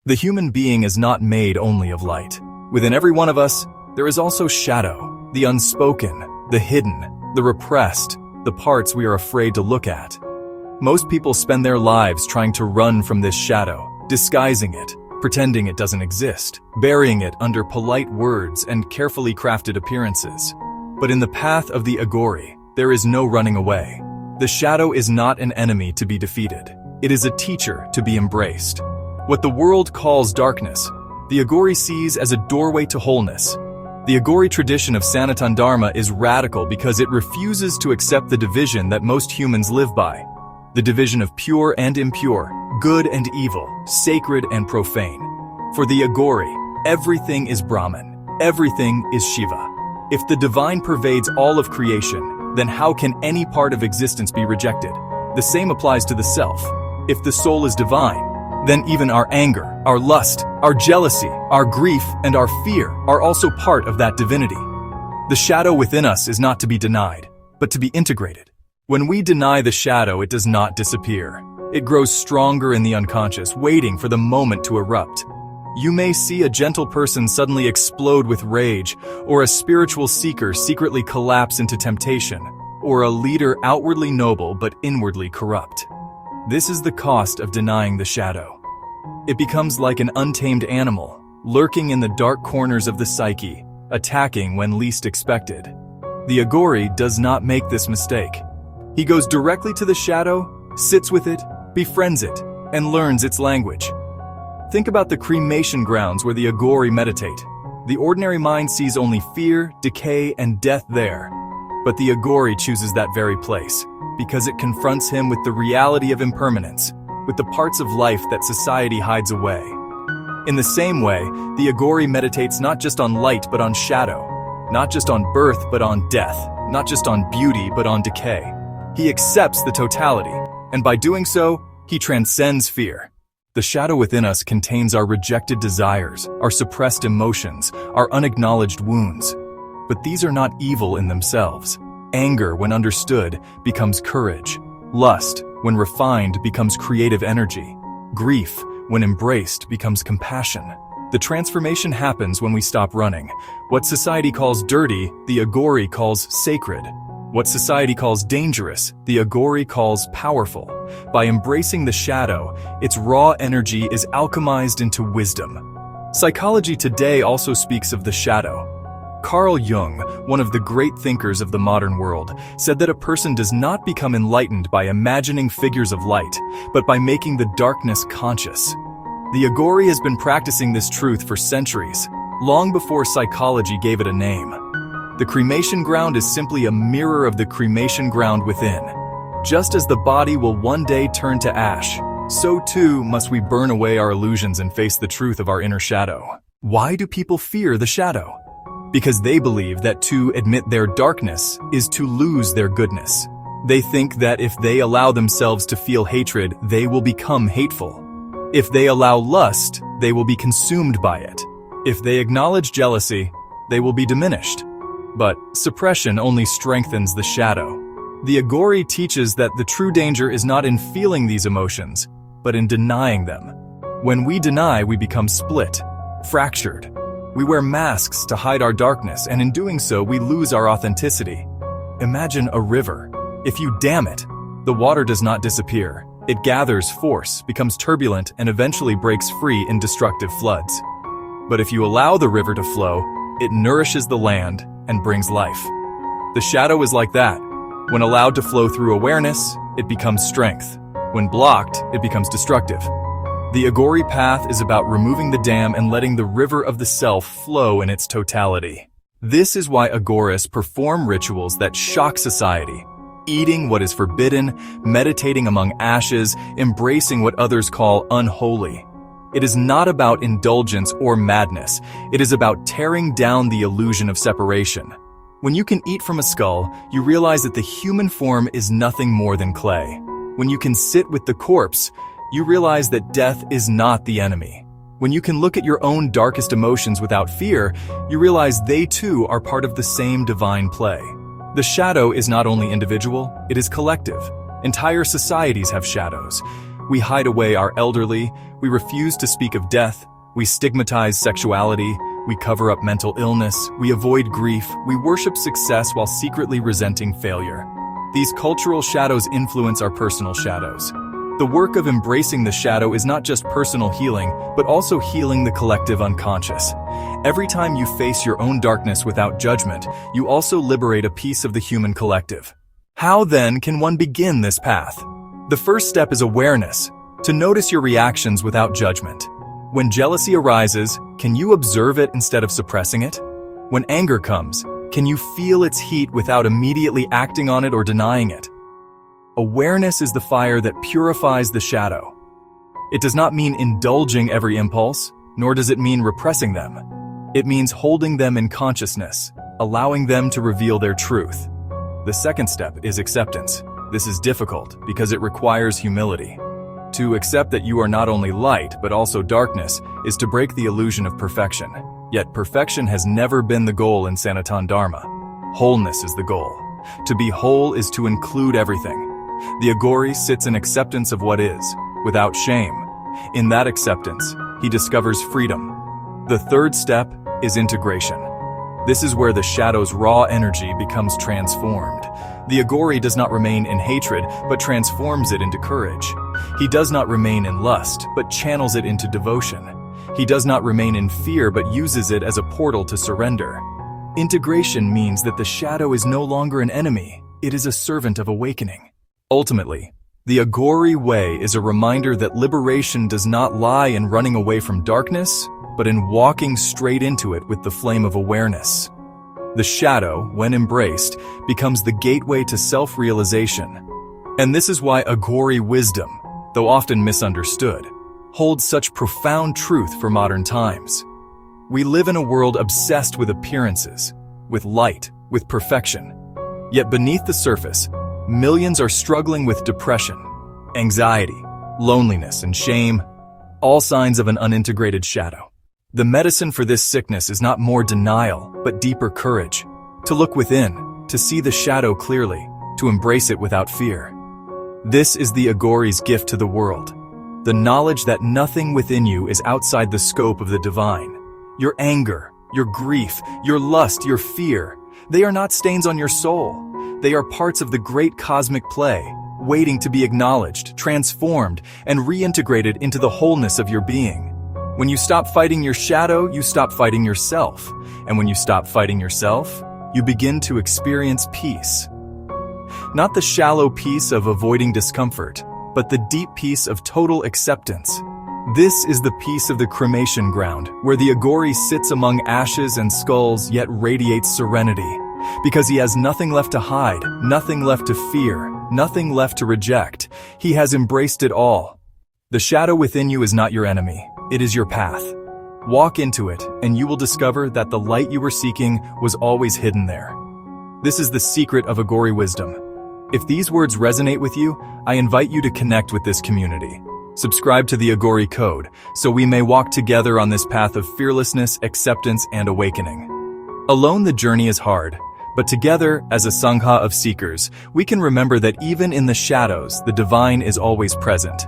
The human being is not made only of light. Within every one of us, there is also shadow, the unspoken, the hidden, the repressed, the parts we are afraid to look at. Most people spend their lives trying to run from this shadow, disguising it, pretending it doesn't exist, burying it under polite words and carefully crafted appearances. But in the path of the Aghori, there is no running away. The shadow is not an enemy to be defeated. It is a teacher to be embraced. What the world calls darkness, the Aghori sees as a doorway to wholeness. The Aghori tradition of Sanatana Dharma is radical because it refuses to accept the division that most humans live by. The division of pure and impure, good and evil, sacred and profane. For the Aghori, everything is Brahman, everything is Shiva. If the divine pervades all of creation, then how can any part of existence be rejected? The same applies to the self. If the soul is divine, then even our anger, our lust, our jealousy, our grief, and our fear are also part of that divinity. The shadow within us is not to be denied, but to be integrated. When we deny the shadow, it does not disappear. It grows stronger in the unconscious, waiting for the moment to erupt. You may see a gentle person suddenly explode with rage, or a spiritual seeker secretly collapse into temptation, or a leader outwardly noble but inwardly corrupt. This is the cost of denying the shadow. It becomes like an untamed animal, lurking in the dark corners of the psyche, attacking when least expected. The Aghori does not make this mistake. He goes directly to the shadow, sits with it, befriends it, and learns its language. Think about the cremation grounds where the Aghori meditate. The ordinary mind sees only fear, decay, and death there. But the Aghori chooses that very place, because it confronts him with the reality of impermanence, with the parts of life that society hides away. In the same way, the Aghori meditates not just on light but on shadow, not just on birth but on death, not just on beauty but on decay. He accepts the totality, and by doing so, he transcends fear. The shadow within us contains our rejected desires, our suppressed emotions, our unacknowledged wounds. But these are not evil in themselves. Anger, when understood, becomes courage. Lust, when refined, becomes creative energy. Grief, when embraced, becomes compassion. The transformation happens when we stop running. What society calls dirty, the Aghori calls sacred. What society calls dangerous, the Aghori calls powerful. By embracing the shadow, its raw energy is alchemized into wisdom. Psychology today also speaks of the shadow. Carl Jung, one of the great thinkers of the modern world, said that a person does not become enlightened by imagining figures of light, but by making the darkness conscious. The Aghori has been practicing this truth for centuries, long before psychology gave it a name. The cremation ground is simply a mirror of the cremation ground within. Just as the body will one day turn to ash, so too must we burn away our illusions and face the truth of our inner shadow. Why do people fear the shadow? Because they believe that to admit their darkness is to lose their goodness. They think that if they allow themselves to feel hatred, they will become hateful. If they allow lust, they will be consumed by it. If they acknowledge jealousy, they will be diminished. But suppression only strengthens the shadow. The Aghori teaches that the true danger is not in feeling these emotions, but in denying them. When we deny, we become split, fractured. We wear masks to hide our darkness, and in doing so, we lose our authenticity. Imagine a river. If you dam it, the water does not disappear. It gathers force, becomes turbulent, and eventually breaks free in destructive floods. But if you allow the river to flow, it nourishes the land and brings life. The shadow is like that. When allowed to flow through awareness, it becomes strength. When blocked, it becomes destructive. The Aghori path is about removing the dam and letting the river of the self flow in its totality. This is why Aghoris perform rituals that shock society. Eating what is forbidden, meditating among ashes, embracing what others call unholy. It is not about indulgence or madness. It is about tearing down the illusion of separation. When you can eat from a skull, you realize that the human form is nothing more than clay. When you can sit with the corpse, you realize that death is not the enemy. When you can look at your own darkest emotions without fear, you realize they too are part of the same divine play. The shadow is not only individual, it is collective. Entire societies have shadows. We hide away our elderly, we refuse to speak of death, we stigmatize sexuality, we cover up mental illness, we avoid grief, we worship success while secretly resenting failure. These cultural shadows influence our personal shadows. The work of embracing the shadow is not just personal healing, but also healing the collective unconscious. Every time you face your own darkness without judgment, you also liberate a piece of the human collective. How then can one begin this path? The first step is awareness, to notice your reactions without judgment. When jealousy arises, can you observe it instead of suppressing it? When anger comes, can you feel its heat without immediately acting on it or denying it? Awareness is the fire that purifies the shadow. It does not mean indulging every impulse, nor does it mean repressing them. It means holding them in consciousness, allowing them to reveal their truth. The second step is acceptance. This is difficult because it requires humility. To accept that you are not only light but also darkness is to break the illusion of perfection. Yet perfection has never been the goal in Sanatana Dharma. Wholeness is the goal. To be whole is to include everything. The Aghori sits in acceptance of what is, without shame. In that acceptance, he discovers freedom. The third step is integration. This is where the shadow's raw energy becomes transformed. The Aghori does not remain in hatred, but transforms it into courage. He does not remain in lust, but channels it into devotion. He does not remain in fear, but uses it as a portal to surrender. Integration means that the shadow is no longer an enemy, it is a servant of awakening. Ultimately, the Aghori way is a reminder that liberation does not lie in running away from darkness, but in walking straight into it with the flame of awareness. The shadow, when embraced, becomes the gateway to self-realization. And this is why Aghori wisdom, though often misunderstood, holds such profound truth for modern times. We live in a world obsessed with appearances, with light, with perfection. Yet beneath the surface, millions are struggling with depression, anxiety, loneliness, and shame, all signs of an unintegrated shadow. The medicine for this sickness is not more denial, but deeper courage. To look within, to see the shadow clearly, to embrace it without fear. This is the Aghori's gift to the world. The knowledge that nothing within you is outside the scope of the divine. Your anger, your grief, your lust, your fear, they are not stains on your soul. They are parts of the great cosmic play, waiting to be acknowledged, transformed, and reintegrated into the wholeness of your being. When you stop fighting your shadow, you stop fighting yourself. And when you stop fighting yourself, you begin to experience peace. Not the shallow peace of avoiding discomfort, but the deep peace of total acceptance. This is the peace of the cremation ground, where the Aghori sits among ashes and skulls yet radiates serenity. Because he has nothing left to hide, nothing left to fear, nothing left to reject. He has embraced it all. The shadow within you is not your enemy, it is your path. Walk into it, and you will discover that the light you were seeking was always hidden there. This is the secret of Aghori wisdom. If these words resonate with you, I invite you to connect with this community. Subscribe to the Aghori Code, so we may walk together on this path of fearlessness, acceptance, and awakening. Alone the journey is hard, but together, as a sangha of seekers, we can remember that even in the shadows, the divine is always present.